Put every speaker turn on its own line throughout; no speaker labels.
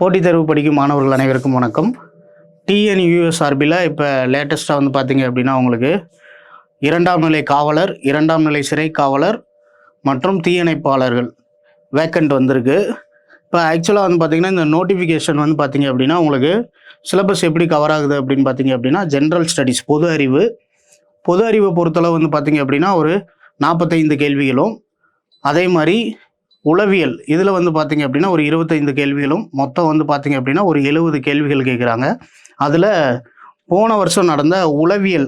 போட்டித் தேர்வு படிக்கும் மாணவர்கள் அனைவருக்கும் வணக்கம். டிஎன்யூஎஸ்ஆர்பியில் இப்போ லேட்டஸ்ட்டாக வந்து பார்த்தீங்க அப்படின்னா உங்களுக்கு 2ஆம் நிலை காவலர், 2ஆம் நிலை சிறை காவலர் மற்றும் தீயணைப்பாளர்கள் வேக்கண்ட் வந்திருக்கு. இப்போ ஆக்சுவலாக வந்து பார்த்திங்கன்னா இந்த நோட்டிஃபிகேஷன் வந்து பார்த்திங்க அப்படின்னா உங்களுக்கு சிலபஸ் எப்படி கவர் ஆகுது அப்படின்னு பார்த்தீங்க அப்படின்னா ஜென்ரல் ஸ்டடீஸ் பொது அறிவை பொறுத்தளவு வந்து பார்த்திங்க அப்படின்னா ஒரு 45 கேள்விகளும், அதே மாதிரி உளவியல் இதில் வந்து பார்த்திங்க அப்படின்னா ஒரு 25 கேள்விகளும், மொத்தம் வந்து பார்த்திங்க அப்படின்னா ஒரு 70 கேள்விகள் கேட்குறாங்க. அதில் போன வருஷம் நடந்த உளவியல்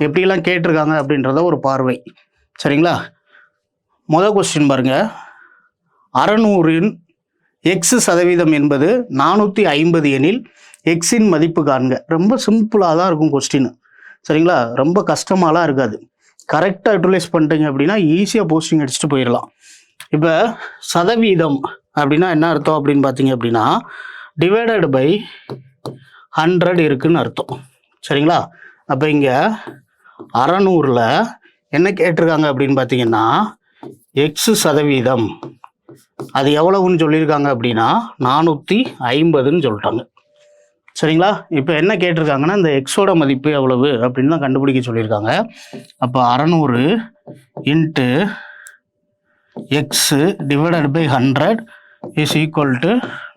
எப்படிலாம் கேட்டிருக்காங்க அப்படின்றத ஒரு பார்வை. சரிங்களா? முதல் கொஸ்டின் பாருங்கள். 600இன் X% என்பது 450 எனில் எக்ஸின் மதிப்பு காண்க. ரொம்ப சிம்பிளாக தான் இருக்கும் கொஸ்டின். சரிங்களா? ரொம்ப கஷ்டமாலாம் இருக்காது. கரெக்டாக யூட்டிலைஸ் பண்ணிட்டீங்க அப்படின்னா ஈஸியாக போஸ்டிங் அடிச்சுட்டு போயிடலாம். இப்போ சதவீதம் அப்படின்னா என்ன அர்த்தம் அப்படின்னு பார்த்தீங்க அப்படின்னா டிவைடட் பை 100 இருக்குன்னு அர்த்தம். சரிங்களா? அப்போ இங்கே 600ல் என்ன கேட்டிருக்காங்க அப்படின்னு பார்த்தீங்கன்னா X% அது எவ்வளவுன்னு சொல்லியிருக்காங்க அப்படின்னா 450ன்னு சொல்லிட்டாங்க. சரிங்களா? இப்போ என்ன கேட்டிருக்காங்கன்னா இந்த எக்ஸோட மதிப்பு எவ்வளவு அப்படின்னு தான் கண்டுபிடிக்க சொல்லியிருக்காங்க. அப்போ 600 into x divided by 100 is equal to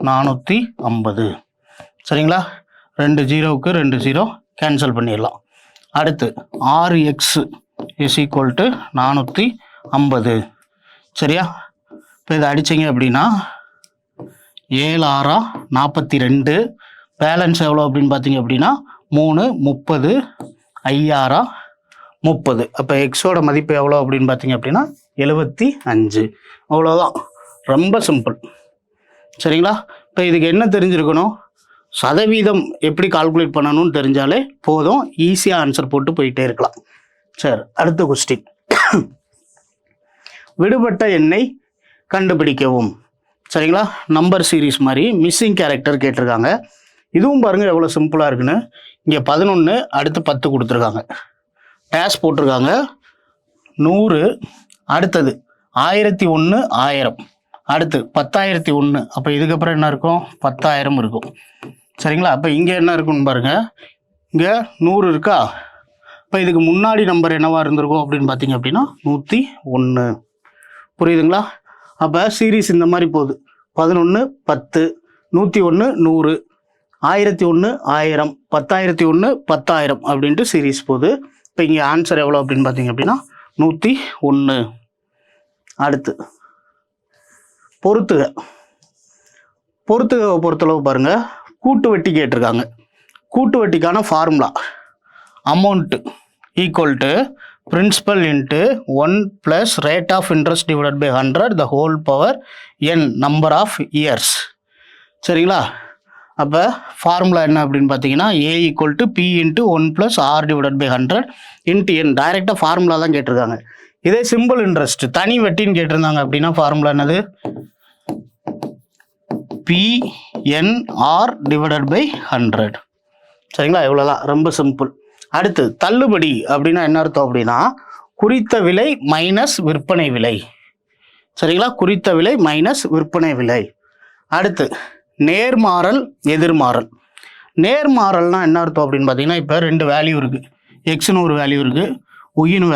450. சரிங்களா? 2 0க்கு 2 0 கேன்சல் பண்ணிடலாம். அடுத்து 6x இஸ் ஈக்குவல் டு 450. சரியா? இப்போ இதை அடிச்சிங்க அப்படின்னா 7 6 42, பேலன்ஸ் எவ்வளோ அப்படின்னு பார்த்தீங்க அப்படின்னா 3 30, 5 30. அப்போ எக்ஸோட மதிப்பு எவ்வளோ அப்படின்னு பார்த்தீங்க அப்படின்னா 75. அவ்வளோதான். ரொம்ப சிம்பிள். சரிங்களா? இப்போ இதுக்கு என்ன தெரிஞ்சிருக்கணும்? சதவீதம் எப்படி கால்குலேட் பண்ணணும்னு தெரிஞ்சாலே போதும். ஈஸியாக ஆன்சர் போட்டு போயிட்டே இருக்கலாம். சரி, அடுத்த கொஸ்டின். விடுபட்ட எண்ணை கண்டுபிடிக்கவும். சரிங்களா? நம்பர் சீரீஸ் மாதிரி மிஸ்ஸிங் கேரக்டர் கேட்டிருக்காங்க. இதுவும் பாருங்கள் எவ்வளோ சிம்பிளாக இருக்குன்னு. இங்கே 11, அடுத்து 10 கொடுத்துருக்காங்க. டேஷ் போட்டிருக்காங்க. 100, அடுத்தது 1001, 1000, அடுத்து 10,001. அப்போ இதுக்கப்புறம் என்ன இருக்கும்? 10,000 இருக்கும். சரிங்களா? அப்போ இங்கே என்ன இருக்குன்னு பாருங்கள். இங்கே 100 இருக்கா? இப்போ இதுக்கு முன்னாடி நம்பர் என்னவா இருந்திருக்கும் அப்படின்னு பார்த்தீங்க அப்படின்னா 101. புரியுதுங்களா? அப்போ சீரீஸ் இந்த மாதிரி போகுது. 11 10, 101 100, 1001 1000, 10,001 10,000 அப்படின்ட்டு சீரீஸ் போகுது. இப்போ இங்கே ஆன்சர் எவ்வளோ அப்படின்னு பார்த்தீங்க அப்படின்னா 101. அடுத்து பொறுத்துக பொறுத்தளவு பாருங்கள். கூட்டு வட்டி கேட்டிருக்காங்க. கூட்டு வட்டிக்கான formula amount equal to principal into 1 + rate of interest divided by 100 the whole power n number of years. சரிங்களா? அப்போ ஃபார்முலா என்ன அப்படின்னு பார்த்தீங்கன்னா A equal to P into 1 + R divided by 100 into n. டைரெக்டாக ஃபார்முலா தான் கேட்டிருக்காங்க. இதே சிம்பிள் இன்ட்ரெஸ்ட் தனி வட்டின்னு கேட்டிருந்தாங்க அப்படின்னா ஃபார்முலா என்னது? PNR divided by 100. சரிங்களா? இவ்வளோதான். ரொம்ப சிம்பிள். அடுத்து தள்ளுபடி அப்படின்னா என்ன அர்த்தம் அப்படின்னா குறித்த விலை மைனஸ் விற்பனை விலை. சரிங்களா? குறித்த விலை மைனஸ் விற்பனை விலை. அடுத்து நேர்மாறல் எதிர்மாறல். நேர்மாறல்னா என்ன அர்த்தம் அப்படின்னு பார்த்தீங்கன்னா இப்போ 2 வேல்யூ இருக்குது. எக்ஸ்னு ஒரு வேல்யூ இருக்குது, ஒய்னு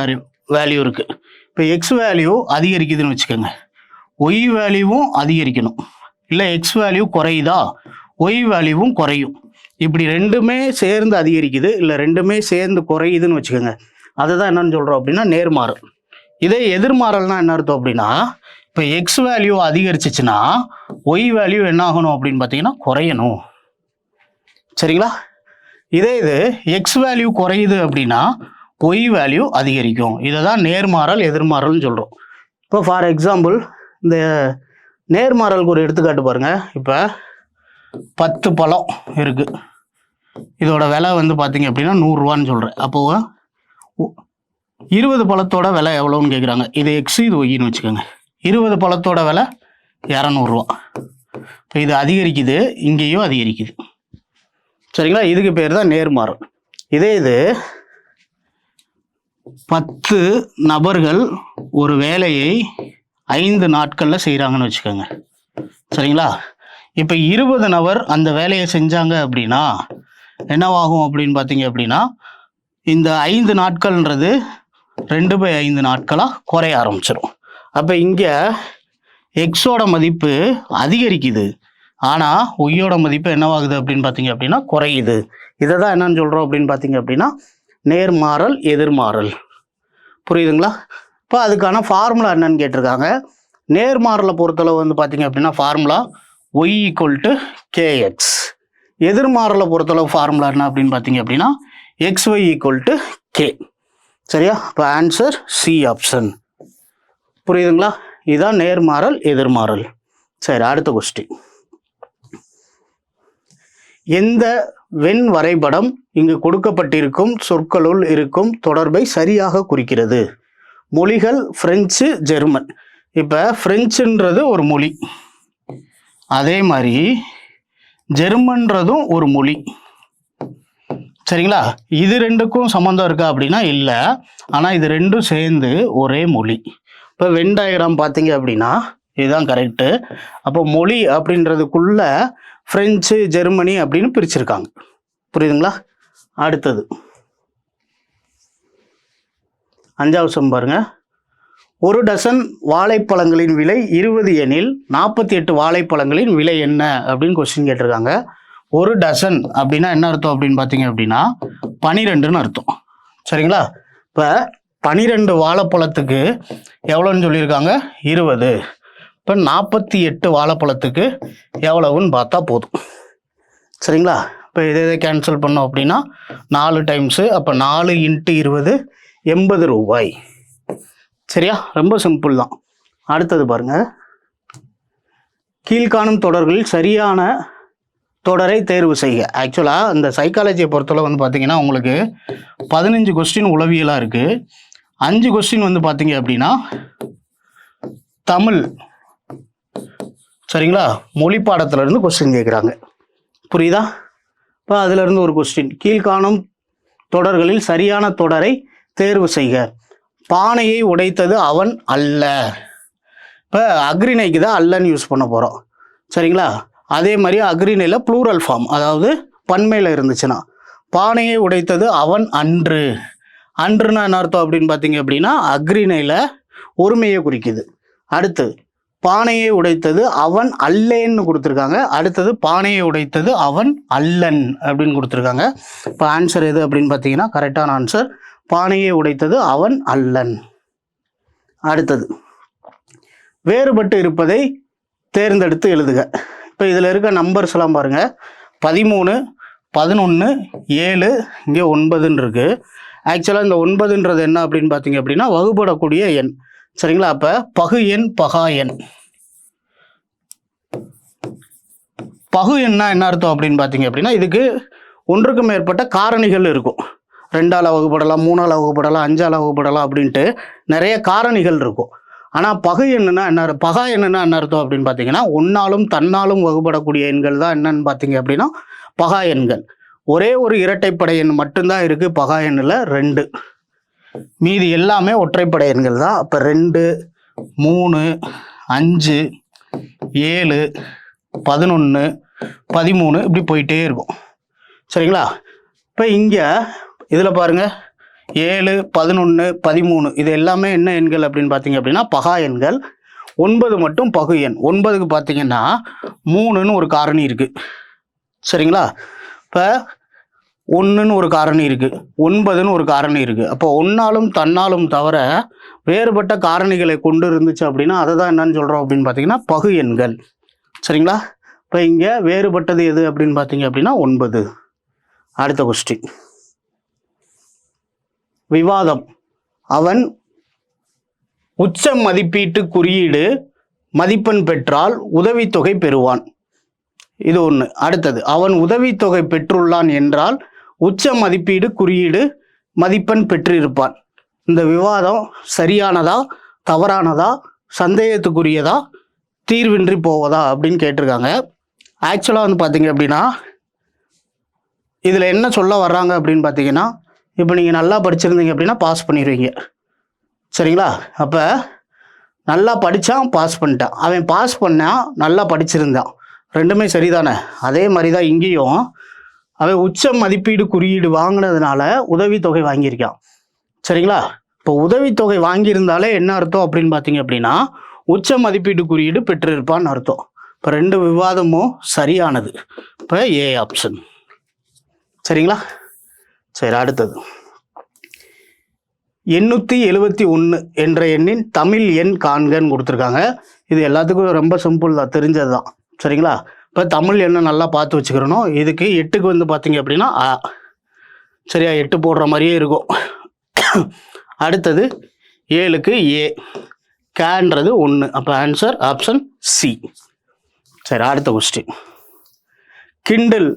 வேல்யூ இருக்குது. இப்போ எக்ஸ் வேல்யூ அதிகரிக்குதுன்னு வச்சுக்கோங்க, ஒய் வேல்யூவும் அதிகரிக்கணும். இல்லை எக்ஸ் வேல்யூ குறையுதா, ஒய் வேல்யூவும் குறையும். இப்படி ரெண்டுமே சேர்ந்து அதிகரிக்குது, இல்லை ரெண்டுமே சேர்ந்து குறையுதுன்னு வச்சுக்கோங்க. அதை தான் என்னன்னு சொல்கிறோம் அப்படின்னா நேர்மாறல். இதே எதிர்மாறல்னா என்ன அர்த்தம் அப்படின்னா இப்போ எக்ஸ் வேல்யூ அதிகரிச்சிச்சுன்னா ஒய் வேல்யூ என்ன ஆகணும் அப்படின்னு பார்த்தீங்கன்னா குறையணும். சரிங்களா? இதே இது எக்ஸ் வேல்யூ குறையுது அப்படின்னா ஒய் வேல்யூ அதிகரிக்கும். இதை தான் நேர்மாறல் எதிர்மாறல்னு சொல்கிறோம். இப்போ ஃபார் எக்ஸாம்பிள் இந்த நேர்மாறலுக்கு ஒரு எடுத்துக்காட்டு பாருங்கள். இப்போ 10 பழம் இருக்குது. இதோட விலை வந்து பார்த்தீங்க அப்படின்னா 100 ரூபான்னு சொல்கிறேன். அப்போது 20 பழத்தோட விலை எவ்வளோன்னு கேட்குறாங்க. இது எக்ஸ், இது ஒய்ன்னு வச்சுக்கோங்க. 20 பழத்தோட விலை 200 ரூபா. இப்போ இது அதிகரிக்குது, இங்கேயும் அதிகரிக்குது. சரிங்களா? இதுக்கு பேர் தான் நேர்மாறல். இதே இது 10 நபர்கள் ஒரு வேலையை 5 நாட்களில் செய்கிறாங்கன்னு வச்சுக்கோங்க. சரிங்களா? இப்போ 20 நபர் அந்த வேலையை செஞ்சாங்க அப்படின்னா என்னவாகும் அப்படின்னு பார்த்தீங்க அப்படின்னா இந்த 5 நாட்கள்ன்றது 2/5 நாட்களாக குறைய ஆரம்பிச்சிடும். அப்போ இங்கே எக்ஸோட மதிப்பு அதிகரிக்குது, ஆனால் ஒய்யோட மதிப்பு என்னவாகுது அப்படின்னு பார்த்தீங்க அப்படின்னா குறையுது. இதை தான் என்னன்னு சொல்கிறோம் அப்படின்னு பார்த்தீங்க அப்படின்னா நேர்மாறல் எதிர்மாறல். புரியுதுங்களா? இப்போ அதுக்கான ஃபார்முலா என்னன்னு கேட்டிருக்காங்க. நேர்மாறலை பொறுத்தளவு வந்து பார்த்தீங்க அப்படின்னா ஃபார்முலா y = kx. எதிர்மாறலை பொறுத்தளவு ஃபார்முலா என்ன அப்படின்னு பார்த்தீங்க அப்படின்னா xy = k. சரியா? இப்போ ஆன்சர் சி ஆப்ஷன். புரியுதுங்களா? இதுதான் நேர்மாறல் எதிர்மாறல். சரி, அடுத்த கொஸ்டின். எந்த வெண் வரைபடம் இங்கு கொடுக்கப்பட்டிருக்கும் சொற்களுள் இருக்கும் தொடர்பை சரியாக குறிக்கிறது? மொழிகள் பிரெஞ்சு, ஜெர்மன். இப்போ பிரெஞ்சுன்றது ஒரு மொழி, அதே மாதிரி ஜெர்மன்றதும் ஒரு மொழி. சரிங்களா? இது ரெண்டுக்கும் சம்மந்தம் இருக்கா அப்படின்னா இல்லை, ஆனால் இது ரெண்டும் சேர்ந்து ஒரே மொழி. இப்போ வென் டயக்ராம் பார்த்தீங்க அப்படின்னா இதுதான் கரெக்டு. அப்போ மொழி அப்படின்றதுக்குள்ள பிரெஞ்சு, ஜெர்மனி அப்படின்னு பிரிச்சிருக்காங்க. புரியுதுங்களா? அடுத்தது 5வது சம் பாருங்க. ஒரு டசன் வாழைப்பழங்களின் விலை 20 எனில் 48 வாழைப்பழங்களின் விலை என்ன அப்படின்னு கொஸ்டின் கேட்டிருக்காங்க. ஒரு டசன் அப்படின்னா என்ன அர்த்தம் அப்படின்னு பார்த்தீங்க அப்படின்னா 12ன்னு அர்த்தம். சரிங்களா? இப்போ 12 வாழைப்பழத்துக்கு எவ்வளோன்னு சொல்லியிருக்காங்க? 20. இப்போ 48 வாழைப்பழத்துக்கு எவ்வளவுன்னு பார்த்தா போதும். சரிங்களா? இப்போ இதை கேன்சல் பண்ணோம் அப்படின்னா 4 டைம்ஸு, அப்போ 4 × 20 80 ரூபாய். சரியா? ரொம்ப சிம்பிள் தான். அடுத்தது பாருங்க. கீழ்காணும் தொடர்களில் சரியான தொடரை தேர்வு செய்க. ஆக்சுவலாக இந்த சைக்காலஜியை பொறுத்தளவு வந்து பார்த்தீங்கன்னா உங்களுக்கு 15 கொஸ்டின் உளவியலாக இருக்குது. 5 கொஸ்டின் வந்து பார்த்தீங்க அப்படின்னா தமிழ். சரிங்களா? மொழி பாடத்திலிருந்து கொஸ்டின் கேட்குறாங்க. புரியுதா? இப்போ அதிலிருந்து ஒரு கொஸ்டின். கீழ்காணும் தொடர்களில் சரியான தொடரை தேர்வு செய்க. பானையை உடைத்தது அவன் அல்ல. இப்போ அக்ரிணைக்கு தான் அல்லன்னு யூஸ் பண்ண போகிறோம். சரிங்களா? அதே மாதிரி அக்ரிணையில் ப்ளூரல் ஃபார்ம், அதாவது பன்மையில் இருந்துச்சுன்னா பானையை உடைத்தது அவன் அன்று. அன்றுனா என்ன அர்த்தம் அப்படின்னு பார்த்தீங்க அப்படின்னா அக்ரிணையில் ஒருமையை குறிக்குது. அடுத்து பானையை உடைத்தது அவன் அல்லேன்னு கொடுத்துருக்காங்க. அடுத்தது பானையை உடைத்தது அவன் அல்லன் அப்படின்னு கொடுத்துருக்காங்க. இப்போ ஆன்சர் எது அப்படின்னு பார்த்தீங்கன்னா கரெக்டான ஆன்சர் பானையை உடைத்தது அவன் அல்லன். அடுத்தது வேறுபட்டு இருப்பதை தேர்ந்தெடுத்து எழுதுக. இப்போ இதில் இருக்க நம்பர்ஸ் எல்லாம் பாருங்கள். 13, 11, 7, இங்கே 9ன்னு இருக்குது. ஆக்சுவலாக இந்த 9ன்றது என்ன அப்படின்னு பார்த்தீங்க அப்படின்னா வகுப்படக்கூடிய எண். சரிங்களா? அப்போ பகு எண், பகா எண். பகு எண்ணா என்ன அர்த்தம் அப்படின்னு பார்த்தீங்க அப்படின்னா இதுக்கு ஒன்றுக்கு மேற்பட்ட காரணிகள் இருக்கும். 2ஆல் வகுப்படலாம், 3ஆல் வகுப்படலாம், 5ஆல் வகுப்படலாம் அப்படின்ட்டு நிறைய காரணிகள் இருக்கும். ஆனால் பகு எண்ணுனா என்ன, பகா எண்ணுனா என்ன அர்த்தம் அப்படின்னு பார்த்தீங்கன்னா ஒன்னாலும் தன்னாலும் வகுப்படக்கூடிய எண்கள் தான் என்னன்னு பார்த்தீங்க அப்படின்னா பகா எண்கள். ஒரே ஒரு இரட்டைப்படை எண் மட்டும்தான் இருக்குது பகா எண்ணில் 2. மீதி எல்லாமே ஒற்றைப்படை எண்கள் தான். அப்போ 2, 3, 5, 7, 11, 13 இப்படி போயிட்டே இருக்கும். சரிங்களா? இப்போ இங்கே இதில் பாருங்கள் 7, 11, 13 இது எல்லாமே என்ன எண்கள் அப்படின்னு பார்த்தீங்க அப்படின்னா பகா எண்கள். 9 மட்டும் பகு எண். 9க்கு பார்த்தீங்கன்னா 3ன்னு ஒரு காரணி இருக்குது. சரிங்களா? இப்போ 1ன்னு ஒரு காரணி இருக்குது, 9ன்னு ஒரு காரணி இருக்குது. அப்போ ஒன்னாலும் தன்னாலும் தவிர வேறுபட்ட காரணிகளை கொண்டு இருந்துச்சு அப்படின்னா அதை தான் என்னன்னு சொல்கிறோம் அப்படின்னு பார்த்தீங்கன்னா பகு எண்கள். சரிங்களா? இப்போ இங்கே வேறுபட்டது எது அப்படின்னு பார்த்தீங்க அப்படின்னா 9. அடுத்த கொஸ்டின். விவாதம். அவன் உச்ச மதிப்பீட்டு குறியீடு மதிப்பெண் பெற்றால் உதவித்தொகை பெறுவான். இது ஒன்று. அடுத்தது அவன் உதவித்தொகை பெற்றுள்ளான் என்றால் உச்ச மதிப்பீடு குறியீடு மதிப்பெண் பெற்றிருப்பான். இந்த விவாதம் சரியானதா, தவறானதா, சந்தேகத்துக்குரியதா, தீர்வின்றி போவதா அப்படின்னு கேட்டிருக்காங்க. ஆக்சுவலாக வந்து பார்த்தீங்க அப்படின்னா இதில் என்ன சொல்ல வர்றாங்க அப்படின்னு பார்த்தீங்கன்னா இப்போ நீங்கள் நல்லா படிச்சிருந்தீங்க அப்படின்னா பாஸ் பண்ணிடுவீங்க. சரிங்களா? அப்போ நல்லா படித்தான், பாஸ் பண்ணிட்டான். அவன் பாஸ் பண்ணான், நல்லா படிச்சிருந்தான். ரெண்டுமே சரிதானே? அதே மாதிரி தான் இங்கேயும் அவன் உச்ச மதிப்பீடு குறியீடு வாங்கினதுனால உதவித்தொகை வாங்கியிருக்கான். சரிங்களா? இப்போ உதவித்தொகை வாங்கியிருந்தாலே என்ன அர்த்தம் அப்படின்னு பார்த்தீங்க அப்படின்னா உச்ச மதிப்பீடு குறியீடு பெற்றிருப்பான்னு அர்த்தம். இப்போ 2 விவாதமும் சரியானது. இப்போ ஏ ஆப்ஷன். சரிங்களா? சரி, அடுத்தது 871 என்ற எண்ணின் தமிழ் எண் காண்கன்னு கொடுத்துருக்காங்க. இது எல்லாத்துக்கும் ரொம்ப சிம்பிள் தான், தெரிஞ்சது தான். சரிங்களா? இப்போ தமிழ் எண்ணை நல்லா பார்த்து வச்சுக்கிறணும். இதுக்கு 8க்கு வந்து பார்த்தீங்க அப்படின்னா ஆ. சரியா? 8 போடுற மாதிரியே இருக்கும். அடுத்தது 7க்கு ஏ, கேன்றது 1. அப்போ ஆன்சர் ஆப்ஷன் சி. சரி, அடுத்த கொஸ்டின். கிண்டில்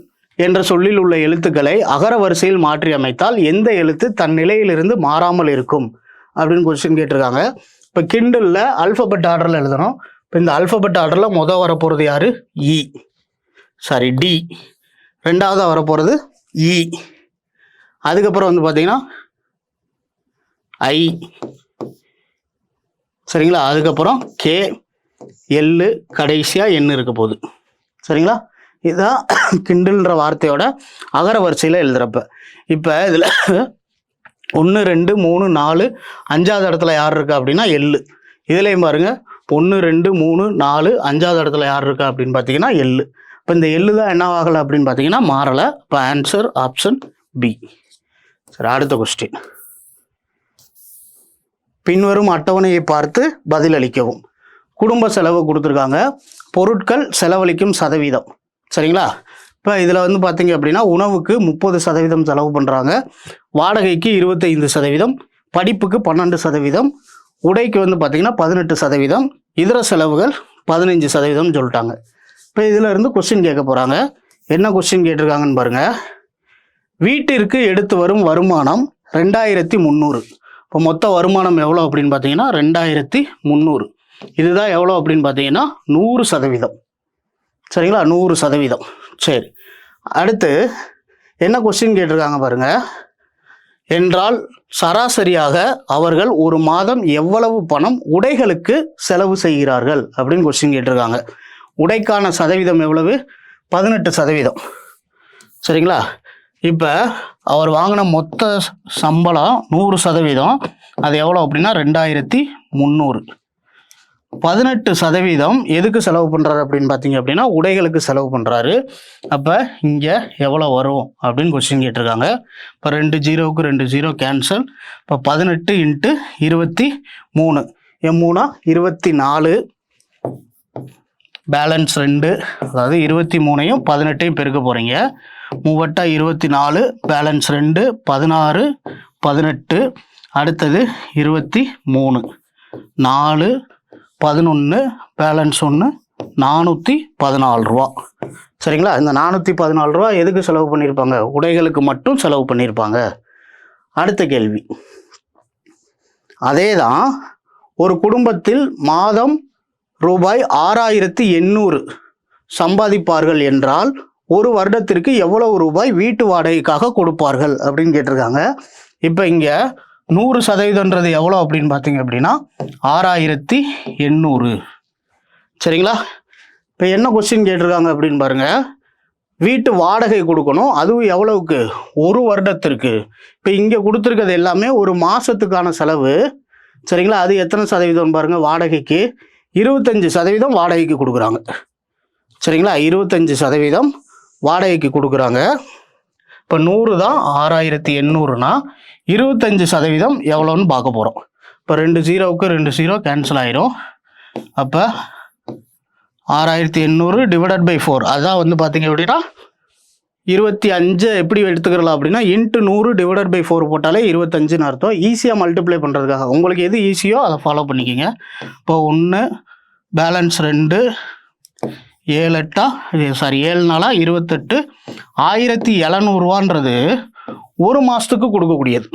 என்ற சொல்லில் உள்ள எழுத்துக்களை அகர வரிசையில் மாற்றி அமைத்தால் எந்த எழுத்து தன் நிலையிலிருந்து மாறாமல் இருக்கும் அப்படின்னு கொஸ்டின் கேட்டிருக்காங்க. இப்போ கிண்டிலில் அல்ஃபபெட் ஆர்டரில் எழுதணும். இப்போ இந்த அல்ஃபபெட் ஆர்டரில் மொதல் வரப்போகிறது யார்? இ. Sorry, D. ரெண்டாவதாக வரப்போகிறது இ. அதுக்கப்புறம் வந்து பார்த்தீங்கன்னா ஐ. சரிங்களா? அதுக்கப்புறம் கே, எல்லு, கடைசியாக எண்ணு இருக்க போகுது. சரிங்களா? இதுதான் கிண்டில்ன்ற வார்த்தையோட அகர வரிசையில் எழுதுறப்ப. இப்போ இதில் 1 2 3 4 5வது இடத்துல யார் இருக்கா அப்படின்னா எள்ளு. இதுலேயும் பாருங்க 1 2 3 4 5வது இடத்துல யார் இருக்கா அப்படின்னு பார்த்தீங்கன்னா எள்ளு. இப்போ இந்த எள்ளு தான் என்ன ஆகலை அப்படின்னு பார்த்தீங்கன்னா மாறலை. இப்போ ஆன்சர் ஆப்ஷன் பி. சரி, அடுத்த கொஸ்டின். பின்வரும் அட்டவணையை பார்த்து பதிலளிக்கவும். குடும்ப செலவு கொடுத்துருக்காங்க. பொருட்கள் செலவழிக்கும் சதவீதம். சரிங்களா? இப்போ இதில் வந்து பார்த்தீங்க அப்படின்னா உணவுக்கு 30% செலவு பண்ணுறாங்க, வாடகைக்கு 25%, படிப்புக்கு 12%, உடைக்கு வந்து பார்த்தீங்கன்னா 18%, இதர செலவுகள் 15% சொல்லிட்டாங்க. இப்போ இதில் இருந்து கொஸ்டின் கேட்க போகிறாங்க. என்ன கொஸ்டின் கேட்டிருக்காங்கன்னு பாருங்கள். வீட்டிற்கு எடுத்து வரும் வருமானம் 2300. இப்போ மொத்த வருமானம் எவ்வளோ அப்படின்னு பார்த்தீங்கன்னா 2300. இதுதான் எவ்வளோ அப்படின்னு பார்த்தீங்கன்னா 100%. சரிங்களா? 100%. சரி, அடுத்து என்ன கொஸ்டின் கேட்டிருக்காங்க பாருங்க. என்றால் சராசரியாக அவர்கள் ஒரு மாதம் எவ்வளவு பணம் உடைகளுக்கு செலவு செய்கிறார்கள் அப்படின்னு கொஸ்டின் கேட்டிருக்காங்க. உடைக்கான சதவீதம் எவ்வளவு? 18%. சரிங்களா? இப்போ அவர் வாங்கின மொத்த சம்பளம் 100%. அது எவ்வளோ அப்படின்னா 2300. 18% எதுக்கு செலவு பண்ணுறாரு அப்படின்னு பார்த்தீங்க அப்படின்னா உடைகளுக்கு செலவு பண்ணுறாரு. அப்போ இங்கே எவ்வளோ வரும் அப்படின்னு கொஸ்டின் கேட்டிருக்காங்க. இப்போ 2 0க்கு 2 0 கேன்சல். இப்போ 18 × 23 3 24, பேலன்ஸ் 2. அதாவது 23ஐயும் 18ஐயும் பெருக்க போகிறீங்க. 3 24, பேலன்ஸ் 2 16 18. அடுத்தது 23 4 11, பேலன்ஸ் 1 414 ரூபா. சரிங்களா? இந்த 414 ரூபா எதுக்கு செலவு பண்ணியிருப்பாங்க? உடைகளுக்கு மட்டும் செலவு பண்ணியிருப்பாங்க. அடுத்த கேள்வி. அதே தான், ஒரு குடும்பத்தில் மாதம் ரூபாய் 6800 சம்பாதிப்பார்கள் என்றால் ஒரு வருடத்திற்கு எவ்வளவு ரூபாய் வீட்டு வாடகைக்காக கொடுப்பார்கள் அப்படின்னு கேட்டிருக்காங்க. இப்போ இங்கே 100%ன்றது எவ்வளோ அப்படின்னு பார்த்தீங்க அப்படின்னா 6800. சரிங்களா? இப்போ என்ன கொஸ்டின் கேட்டிருக்காங்க அப்படின்னு பாருங்க. வீட்டு வாடகை கொடுக்கணும், அதுவும் எவ்வளவுக்கு? ஒரு வருடத்திற்கு. இப்போ இங்கே கொடுத்துருக்கிறது எல்லாமே ஒரு மாதத்துக்கான செலவு. சரிங்களா? அது எத்தனை சதவீதம் பாருங்க? வாடகைக்கு 25% வாடகைக்கு கொடுக்குறாங்க. சரிங்களா? 25% வாடகைக்கு கொடுக்குறாங்க. இப்போ 100 தான் 6800னா 25% எவ்வளோன்னு பார்க்க போகிறோம். இப்போ 2 0க்கு 2 0 கேன்சல் ஆயிரும். அப்போ 6800 / 4. அதான் வந்து பார்த்தீங்க அப்படின்னா 25 எப்படி எடுத்துக்கலாம் அப்படின்னா × 100 / 4 போட்டாலே 25ன்னு அர்த்தம். ஈஸியாக மல்டிப்ளை பண்ணுறதுக்காக உங்களுக்கு எது ஈஸியோ அதை ஃபாலோ பண்ணிக்கோங்க. இப்போ 1, பேலன்ஸ் 2, 7 4 28. 1700 ரூபான்றது ஒரு மாதத்துக்கு கொடுக்கக்கூடியது.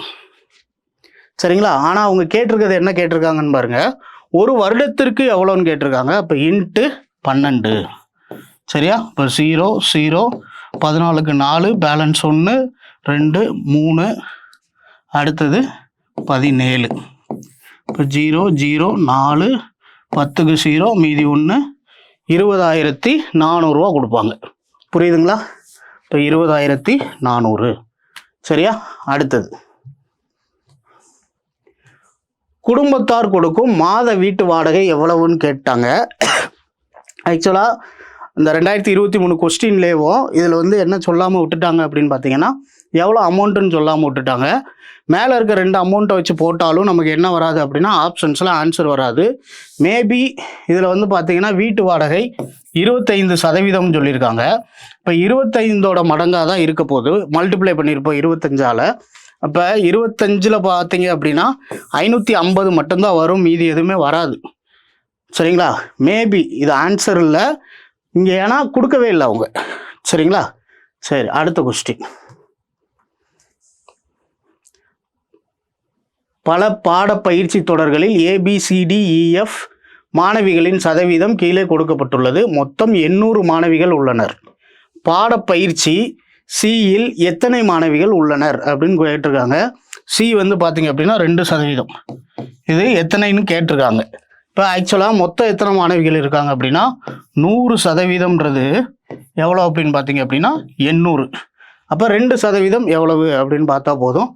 சரிங்களா? ஆனால் அவங்க கேட்டிருக்கிறது என்ன கேட்டிருக்காங்கன்னு பாருங்க. ஒரு வருடத்திற்கு எவ்வளோன்னு கேட்டிருக்காங்க. அப்போ × 12. சரியா? இப்போ 0 0, 14க்கு 4, பேலன்ஸ் 1 2 3. அடுத்தது 17. இப்போ 0 0 4, 10க்கு 0, மீதி 1 20,400 கொடுப்பாங்க. புரியுதுங்களா? இப்போ 20,400. சரியா? அடுத்தது குடும்பத்தார் கொடுக்கும் மாத வீட்டு வாடகை எவ்வளவுன்னு கேட்டாங்க. ஆக்சுவலாக இந்த 2023 கொஸ்டின்லேயும் இதில் வந்து என்ன சொல்லாமல் விட்டுட்டாங்க அப்படின்னு பார்த்தீங்கன்னா, எவ்வளோ அமௌண்ட்டுன்னு சொல்லாமல் விட்டுட்டாங்க. மேலே இருக்க 2 அமௌண்ட்டை வச்சு போட்டாலும் நமக்கு என்ன வராது அப்படின்னா ஆப்ஷன்ஸில் ஆன்சர் வராது. மேபி இதில் வந்து பார்த்தீங்கன்னா வீட்டு வாடகை 25% சொல்லியிருக்காங்க. இப்போ 25ஓட மடங்காக தான் இருக்க போகுது. மல்டிப்ளை பண்ணியிருப்போம் 25ஆல். அப்போ 25ல் பார்த்தீங்க அப்படின்னா 550 மட்டும்தான் வரும், மீதி எதுவுமே வராது. சரிங்களா? மேபி இது ஆன்சர் இல்லை இங்கே, ஏன்னா கொடுக்கவே இல்லை அவங்க. சரிங்களா? சரி, அடுத்த கொஸ்டின். பல பாட பயிற்சி தொடர்களில் ABCDEF மாணவிகளின் சதவீதம் கீழே கொடுக்கப்பட்டுள்ளது. மொத்தம் 800 மாணவிகள் உள்ளனர். பாடப்பயிற்சி சியில் எத்தனை மாணவிகள் உள்ளனர் அப்படின்னு கேட்டிருக்காங்க. சி வந்து பார்த்தீங்க அப்படின்னா 2%. இது எத்தனைன்னு கேட்டிருக்காங்க. இப்போ ஆக்சுவலாக மொத்தம் எத்தனை மாணவிகள் இருக்காங்க அப்படின்னா 100%ன்றது எவ்வளோ அப்படின்னு பார்த்தீங்க அப்படின்னா 800. அப்போ 2% எவ்வளவு அப்படின்னு பார்த்தா போதும்.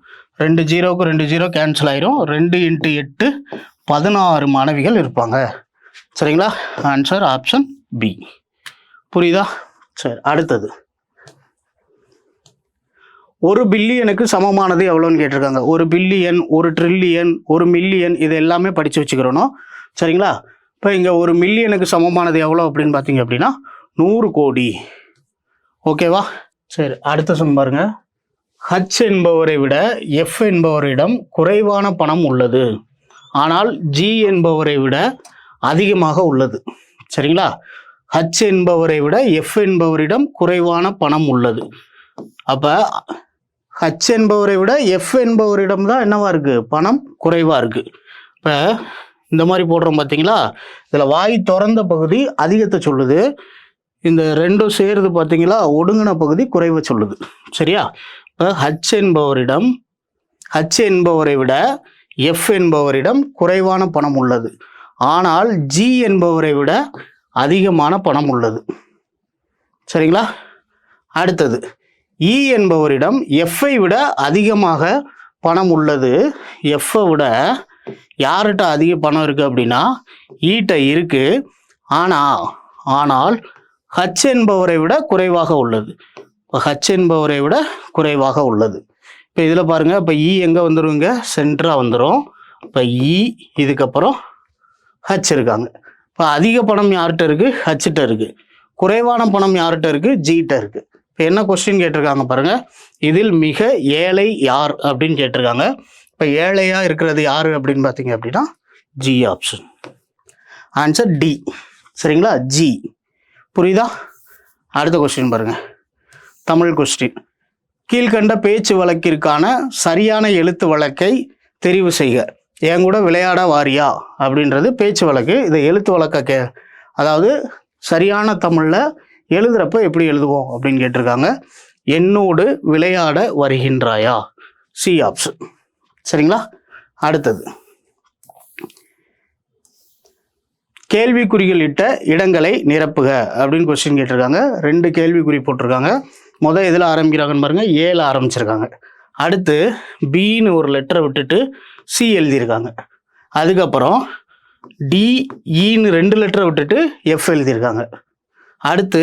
2 0க்கு 2 0 கேன்சல் ஆயிரும். 2 × 8 16 மாணவிகள் இருப்பாங்க. சரிங்களா? Answer option B. புரியுதா? சரி, அடுத்தது 1 பில்லியனுக்கு சமமானது எவ்வளோன்னு கேட்டிருக்காங்க. 1 பில்லியன், 1 ட்ரில்லியன், 1 மில்லியன், இது எல்லாமே படித்து வச்சுக்கிறோம். சரிங்களா? இப்போ இங்கே 1 மில்லியனுக்கு சமமானது எவ்வளோ அப்படின்னு பார்த்தீங்க அப்படின்னா 100 கோடி. ஓகேவா? சரி, அடுத்த சம் பாருங்க. H என்பவரை விட F என்பவரிடம் குறைவான பணம் உள்ளது, ஆனால் G என்பவரை விட அதிகமாக உள்ளது. சரிங்களா? H என்பவரை விட F என்பவரிடம் குறைவான பணம் உள்ளது. அப்போ H என்பவரை விட F என்பவரிடம் தான் என்னவா இருக்கு? பணம் குறைவா இருக்கு. இப்போ இந்த மாதிரி போடுறோம் பார்த்தீங்களா? இதில் வாய் திறந்த பகுதி அதிகத்தை சொல்லுது, இந்த ரெண்டும் சேருது பார்த்தீங்களா, ஒடுங்கின பகுதி குறைவை சொல்லுது. சரியா? இப்போ H என்பவரை விட F என்பவரிடம் குறைவான பணம் உள்ளது, ஆனால் G என்பவரை விட அதிகமான பணம் உள்ளது. சரிங்களா? அடுத்தது E என்பவரிடம் F-ஐ விட அதிகமாக பணம் உள்ளது. F-ஐ விட யார்கிட்ட அதிக பணம் இருக்குது அப்படின்னா E-ட்ட இருக்கு, ஆனால் H என்பவரை விட குறைவாக உள்ளது. இப்போ H என்பவரை விட குறைவாக உள்ளது. இப்போ இதில் பாருங்கள், இப்போ E எங்கே வந்துடுங்க? சென்டராக வந்துடும். இப்போ E இதுக்கப்புறம் H இருக்காங்க. இப்போ அதிக பணம் யார்கிட்ட இருக்குது? H-ட்ட இருக்குது. குறைவான பணம் யார்கிட்ட இருக்குது? G-ட்ட இருக்குது. இப்போ என்ன கொஸ்டின் கேட்டிருக்காங்க பாருங்கள். இதில் மிக ஏழை யார் அப்படின்னு கேட்டிருக்காங்க. இப்போ ஏழையாக இருக்கிறது யார் அப்படின்னு பார்த்தீங்க அப்படின்னா G ஆப்ஷன். Answer D. சரிங்களா? G. புரியுதா? அடுத்த கொஸ்டின் பாருங்கள். தமிழ் கொஸ்டின். கீழ்கண்ட பேச்சு வழக்கிற்கான சரியான எழுத்து வழக்கை தெரிவு செய்க. என் கூட விளையாட வாரியா அப்படின்றது பேச்சு வழக்கு. இதை எழுத்து வழக்க அதாவது சரியான தமிழில் எழுதுறப்ப எப்படி எழுதுவோம் அப்படின்னு கேட்டிருக்காங்க. என்னோடு விளையாட வருகின்றாயா? C option. சரிங்களா? அடுத்தது கேள்விக்குறிகள் இட்ட இடங்களை நிரப்புக அப்படின்னு கொஸ்டின் கேட்டிருக்காங்க. 2 கேள்விக்குறி போட்டிருக்காங்க. முதல் எதில் ஆரம்பிக்கிறாங்கன்னு பாருங்க, ஏல ஆரம்பிச்சிருக்காங்க. அடுத்து பின்னு ஒரு லெட்டரை விட்டுட்டு சி எழுதியிருக்காங்க. அதுக்கப்புறம் டிஇன்னு 2 லெட்டரை விட்டுட்டு எஃப் எழுதியிருக்காங்க. அடுத்து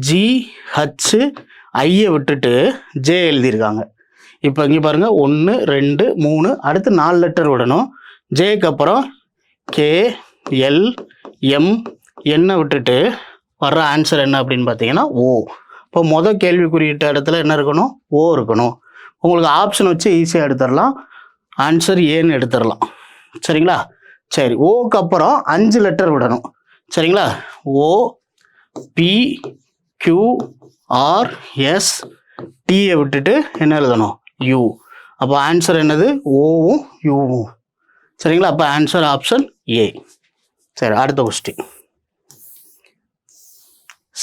GHIயை விட்டுட்டு ஜே எழுதியிருக்காங்க. இப்போ இங்கே பாருங்கள், 1 2 3, அடுத்து 4 லெட்டர் விடணும். ஜேக்கு அப்புறம் KLM என்ன விட்டுட்டு வர்ற ஆன்சர் என்ன அப்படின்னு பார்த்தீங்கன்னா ஓ. இப்போ மொதல் கேள்வி குறியிட்ட இடத்துல என்ன இருக்கணும்? ஓ இருக்கணும். உங்களுக்கு ஆப்ஷன் வச்சு ஈஸியாக எடுத்துடலாம். ஆன்சர் ஏன்னு எடுத்துடலாம். சரிங்களா? சரி, ஓக்கு அப்புறம் 5 லெட்டர் விடணும். சரிங்களா? ஓ PQRS Tயை விட்டுட்டு என்ன எழுதணும்? யூ. அப்போ ஆன்சர் என்னது? ஓவும் யூவும். சரிங்களா? அப்போ ஆன்சர் ஆப்ஷன் ஏ. சரி, அடுத்த கொஸ்டின்.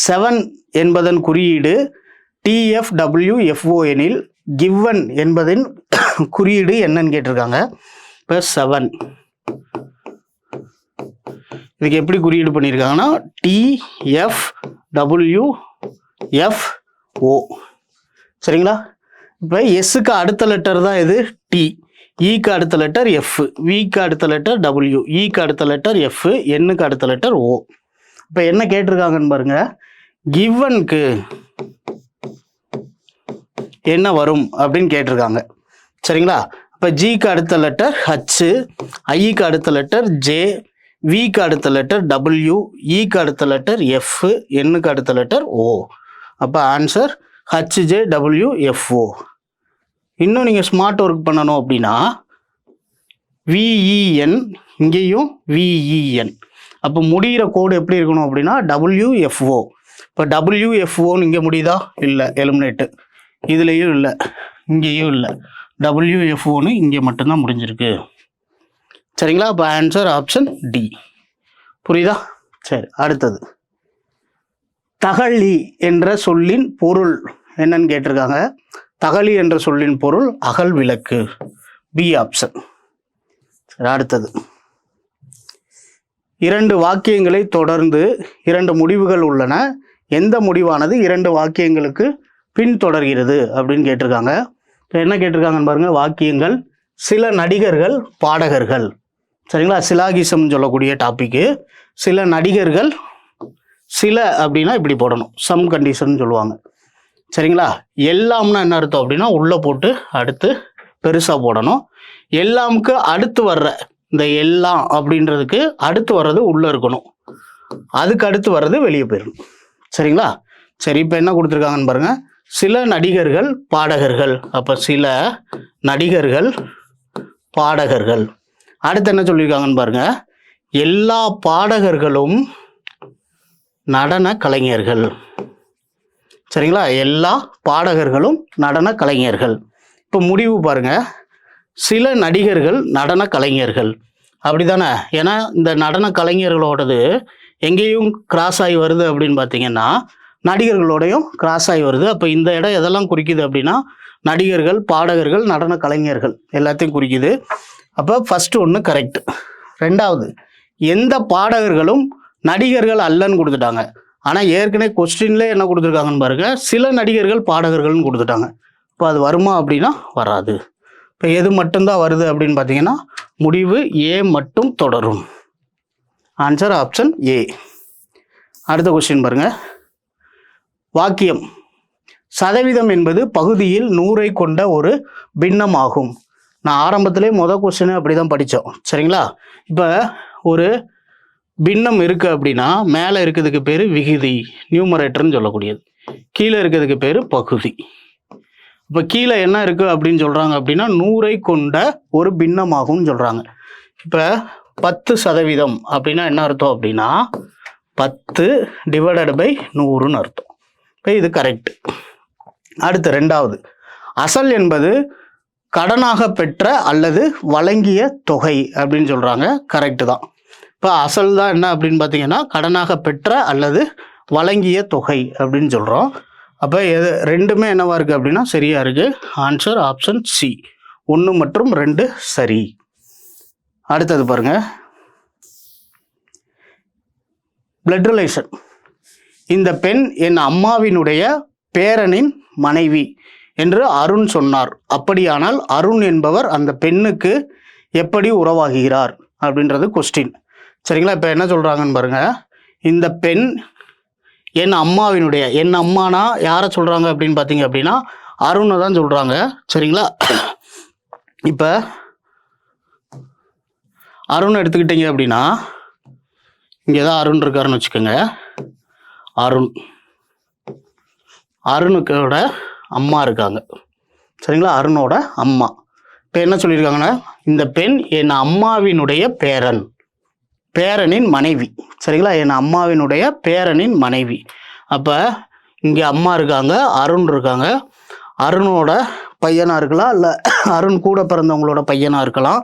7 என்பதன் குறியீடு TFWFO எனில் given என்பதன் குறியீடு என்னன்னு கேட்டிருக்காங்க. இப்போ 7 இதுக்கு எப்படி குறியீடு பண்ணியிருக்காங்கன்னா TFWFO. சரிங்களா? இப்போ எஸ்ஸுக்கு அடுத்த லெட்டர் தான் இது டி, ஈக்கு அடுத்த லெட்டர் எஃப், விக்கு அடுத்த லெட்டர் டபிள்யூ, ஈக்கு அடுத்த லெட்டர் எஃப், என்னுக்கு அடுத்த லெட்டர் ஓ. இப்போ என்ன கேட்டிருக்காங்கன்னு பாருங்க, கிவனுக்கு என்ன வரும் அப்படின்னு கேட்டிருக்காங்க. சரிங்களா? இப்போ ஜிக்கு அடுத்த லெட்டர் ஹச், ஐக்கு அடுத்த லெட்டர் ஜே, விக்கு அடுத்த லெட்டர் டபிள்யூ, ஈக்கு அடுத்த லெட்டர் எஃப், என்னுக்கு அடுத்த லெட்டர் ஓ. அப்போ ஆன்சர் HJWFO. இன்னும் நீங்கள் ஸ்மார்ட் ஒர்க் பண்ணணும் அப்படின்னா VEN, இங்கேயும் VEN. அப்போ முடிகிற கோடு எப்படி இருக்கணும் அப்படின்னா WFO. இப்போ WFOன்னு இங்கே முடியுதா? இல்லை, எலிமினேட்டு. இதுலேயும் இல்லை, இங்கேயும் இல்லை. WFOன்னு இங்கே மட்டும்தான் முடிஞ்சிருக்கு. சரிங்களா? அப்போ ஆன்சர் ஆப்ஷன் டி. புரியுதா? சரி, அடுத்தது தகழி என்ற சொல்லின் பொருள் என்னன்னு கேட்டிருக்காங்க. தகழி என்ற சொல்லின் பொருள் அகல் விளக்கு, பி ஆப்ஷன். சரி, அடுத்தது 2 வாக்கியங்களை தொடர்ந்து 2 முடிவுகள் உள்ளன. எந்த முடிவானது 2 வாக்கியங்களுக்கு பின்தொடர்கிறது அப்படின்னு கேட்டிருக்காங்க. இப்போ என்ன கேட்டிருக்காங்கன்னு பாருங்க, வாக்கியங்கள் சில நடிகர்கள் பாடகர்கள். சரிங்களா? சிலாகிசம் சொல்லக்கூடிய டாபிக்கு. சில நடிகர்கள், சில அப்படின்னா இப்படி போடணும், சம் கண்டிஷன் சொல்லுவாங்க. சரிங்களா? எல்லாம்னா என்ன அர்த்தம் அப்படின்னா உள்ளே போட்டு அடுத்து பெருசாக போடணும். எல்லாமுக்கு அடுத்து வர்ற இந்த எல்லாம் அப்படின்றதுக்கு அடுத்து வர்றது உள்ளே இருக்கணும், அதுக்கு அடுத்து வர்றது வெளியே போயிடணும். சரிங்களா? சரி, இப்போ என்ன கொடுத்துருக்காங்கன்னு பாருங்க, சில நடிகர்கள் பாடகர்கள். அப்போ சில நடிகர்கள் பாடகர்கள். அடுத்து என்ன சொல்லியிருக்காங்கன்னு பாருங்க, எல்லா பாடகர்களும் நடன கலைஞர்கள். சரிங்களா? எல்லா பாடகர்களும் நடன கலைஞர்கள். இப்போ முடிவு பாருங்க, சில நடிகர்கள் நடன கலைஞர்கள். அப்படி தானே? ஏன்னா இந்த நடன கலைஞர்களோடது எங்கேயும் கிராஸ் ஆகி வருது அப்படின்னு பார்த்தீங்கன்னா நடிகர்களோடையும் கிராஸ் ஆகி வருது. அப்போ இந்த இடம் எதெல்லாம் குறிக்குது அப்படின்னா நடிகர்கள், பாடகர்கள், நடன கலைஞர்கள் எல்லாத்தையும் குறிக்குது. அப்போ ஃபர்ஸ்ட் ஒன்று கரெக்ட். ரெண்டாவது, எந்த பாடகர்களும் நடிகர்கள் அல்லன்னு கொடுத்துட்டாங்க. ஆனால் ஏற்கனவே கொஸ்டின்ல என்ன கொடுத்துருக்காங்கன்னு பாருங்க, சில நடிகர்கள் பாடகர்கள்னு கொடுத்துட்டாங்க. இப்போ அது வருமா அப்படின்னா வராது. இப்போ எது மட்டும்தான் வருது அப்படின்னு பார்த்தீங்கன்னா முடிவு ஏ மட்டும் தொடரும். Answer option A. அடுத்த கொஸ்டின் பாருங்க, வாக்கியம் சதவீதம் என்பது பகுதியில் 100ஐ கொண்ட ஒரு பின்னம் ஆகும். நான் ஆரம்பத்திலே கொஸ்டின் அப்படி தான் படித்தோம். சரிங்களா? இப்போ ஒரு பின்னம் இருக்குது அப்படின்னா மேலே இருக்கிறதுக்கு பேர் விகுதி, நியூமரேட்டர்னு சொல்லக்கூடியது. கீழே இருக்கிறதுக்கு பேர் பகுதி. இப்போ கீழே என்ன இருக்குது அப்படின்னு சொல்கிறாங்க அப்படின்னா 100ஐ கொண்ட ஒரு பின்னமாகும்னு சொல்கிறாங்க. இப்போ 10% அப்படின்னா என்ன அர்த்தம் அப்படின்னா 10 / 100ன்னு அர்த்தம். இப்போ இது கரெக்ட். அடுத்து ரெண்டாவது, அசல் என்பது கடனாக பெற்ற அல்லது வழங்கிய தொகை அப்படின்னு சொல்கிறாங்க. கரெக்டு தான். இப்போ அசல் தான் என்ன அப்படின்னு பார்த்தீங்கன்னா கடனாக பெற்ற அல்லது வழங்கிய தொகை அப்படின்னு சொல்கிறோம். அப்போ எது ரெண்டுமே என்னவா இருக்குது அப்படின்னா சரியாக இருக்குது. ஆன்சர் ஆப்ஷன் சி, 1 மற்றும் 2 சரி. அடுத்தது பாருங்க, பிளட் ரிலேஷன். இந்த பெண் என் அம்மாவினுடைய பேரனின் மனைவி என்று அருண் சொன்னார். அப்படியானால் அருண் என்பவர் அந்த பெண்ணுக்கு எப்படி உறவாகிறார் அப்படின்றது கொஸ்டின். சரிங்களா? இப்போ என்ன சொல்கிறாங்கன்னு பாருங்க, இந்த பெண் என் அம்மாவினுடைய, என் அம்மானா யாரை சொல்கிறாங்க அப்படின்னு பார்த்தீங்க அப்படின்னா அருணை தான் சொல்கிறாங்க. சரிங்களா? இப்போ அருண் எடுத்துக்கிட்டீங்க அப்படின்னா இங்கே தான் அருண் இருக்காருன்னு வச்சுக்கோங்க. அருணுக்கோட அம்மா இருக்காங்க. சரிங்களா? அருணோட அம்மா. இப்போ என்ன சொல்லியிருக்காங்கன்னா இந்த பெண் என் அம்மாவினுடைய பேரனின் மனைவி. சரிங்களா? என் அம்மாவினுடைய பேரனின் மனைவி. அப்போ இங்கே அம்மா இருக்காங்க, அருண் இருக்காங்க. அருணோட பையனாக இருக்கலாம், இல்லை அருண் கூட பிறந்தவங்களோட பையனாக இருக்கலாம்.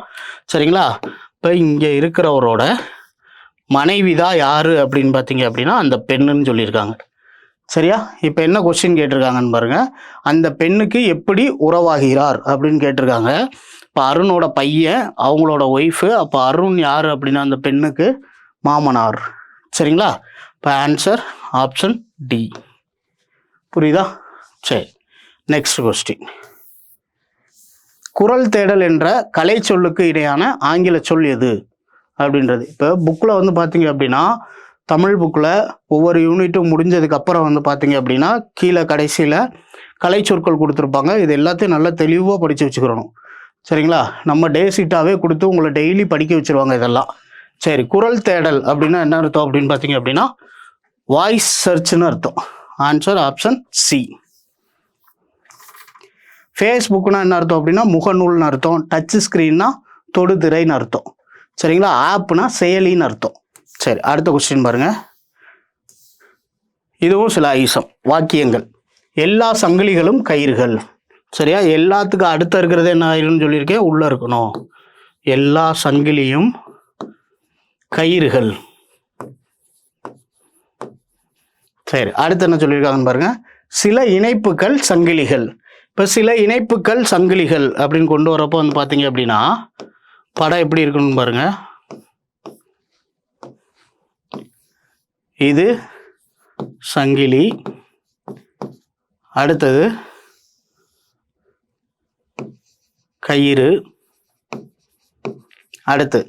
சரிங்களா? இப்போ இங்கே இருக்கிறவரோட மனைவி தான் யார் அப்படின்னு பார்த்தீங்க அப்படின்னா அந்த பெண்ணுன்னு சொல்லியிருக்காங்க. சரியா? இப்போ என்ன கொஸ்டின் கேட்டிருக்காங்கன்னு பாருங்க, அந்த பெண்ணுக்கு எப்படி உறவாகிறார் அப்படின்னு கேட்டிருக்காங்க. இப்போ அருணோட பையன், அவங்களோட ஒய்ஃபு. அப்போ அருண் யார் அப்படின்னா அந்த பெண்ணுக்கு மாமனார். சரிங்களா? இப்போ ஆன்சர் ஆப்ஷன் டி. புரியுதா? சரி, நெக்ஸ்ட் கொஸ்டின். குரல் தேடல் என்ற கலை சொல்லுக்கு இடையான ஆங்கில சொல் எது அப்படின்றது. இப்போ புக்கில் வந்து பார்த்தீங்க அப்படின்னா, தமிழ் புக்கில் ஒவ்வொரு யூனிட்டும் முடிஞ்சதுக்கு அப்புறம் வந்து பார்த்தீங்க அப்படின்னா கீழே கடைசியில் கலை சொற்கள் கொடுத்துருப்பாங்க. இது எல்லாத்தையும் நல்லா தெளிவாக படித்து வச்சுக்கிறணும். சரிங்களா? நம்ம டே சீட்டாகவே கொடுத்து உங்களை டெய்லி படிக்க வச்சுருவாங்க இதெல்லாம். சரி, குரல் தேடல் அப்படின்னா என்ன அர்த்தம் அப்படின்னு பார்த்தீங்க அப்படின்னா வாய்ஸ் சர்ச்னு அர்த்தம். Answer option C. ஃபேஸ்புக்னா என்ன அர்த்தம் அப்படின்னா முகநூல்னு அர்த்தம். டச் ஸ்க்ரீன்னா தொடுதிரைன்னு அர்த்தம். சரிங்களா? ஆப்னா செயலின்னு அர்த்தம். சரி, அடுத்த கொஸ்டின் பாருங்க. இதுவும் சில ஐசம் வாக்கியங்கள். எல்லா சங்கிலிகளும் கயிறுகள். சரியா? எல்லாத்துக்கும் அடுத்த இருக்கிறது என்ன ஆயிருன்னு சொல்லியிருக்கேன், உள்ள இருக்கணும். எல்லா சங்கிலியும் கயிறுகள். சரி, அடுத்து என்ன சொல்லியிருக்காங்கன்னு பாருங்க. சில இணைப்புகள் சங்கிலிகள். இப்போ சில இணைப்புகள் சங்கிலிகள் அப்படின்னு கொண்டு வரப்போ வந்து பார்த்தீங்க அப்படின்னா படம் எப்படி இருக்கணும்னு பாருங்க. இது சங்கிலி, அடுத்தது கயிறு, அடுத்து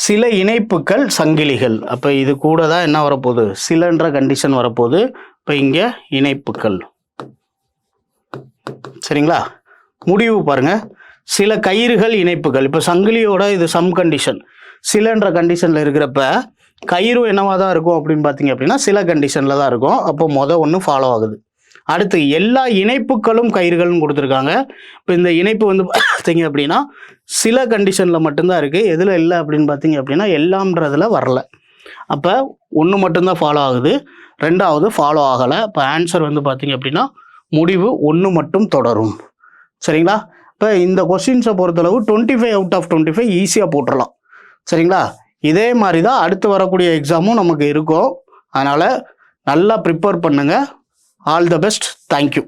சில இணைப்புகள் சங்கிலிகள். அப்போ இது கூட தான் என்ன வரப்போகுது, சிலன்ற கண்டிஷன் வரப்போகுது. இப்போ இங்கே இணைப்புகள். சரிங்களா? முடிவு பாருங்க. சில கயிறுகள் இணைப்புகள். இப்போ சங்கிலியோட இது சம் கண்டிஷன், சிலன்ற கண்டிஷனில் இருக்கிறப்ப கயிறு என்னவா தான் இருக்கும் அப்படின்னு பார்த்தீங்க அப்படின்னா சில கண்டிஷனில் தான் இருக்கும். அப்போ ஒன்று ஃபாலோ ஆகுது. அடுத்து எல்லா இணைப்புகளும் கயிறுகள்னு கொடுத்துருக்காங்க. இப்போ இந்த இணைப்பு வந்து பார்த்தீங்க அப்படின்னா சில கண்டிஷனில் மட்டும்தான் இருக்குது. எதில் இல்லை அப்படின்னு பார்த்தீங்க அப்படின்னா எல்லாம்ன்றதுல வரல. அப்போ ஒன்று மட்டும்தான் ஃபாலோ ஆகுது, ரெண்டாவது ஃபாலோ ஆகலை. இப்போ ஆன்சர் வந்து பார்த்தீங்க அப்படின்னா முடிவு ஒன்று மட்டும் தொடரும். சரிங்களா? இப்போ இந்த கொஸ்டின்ஸை பொறுத்தளவு 25 அவுட் ஆஃப் 25 ஈஸியாக போட்டுடலாம். சரிங்களா? இதே மாதிரி தான் அடுத்து வரக்கூடிய எக்ஸாமும் நமக்கு இருக்கும். அதனால் நல்லா ப்ரிப்பேர் பண்ணுங்கள். All the best. தேங்க்யூ.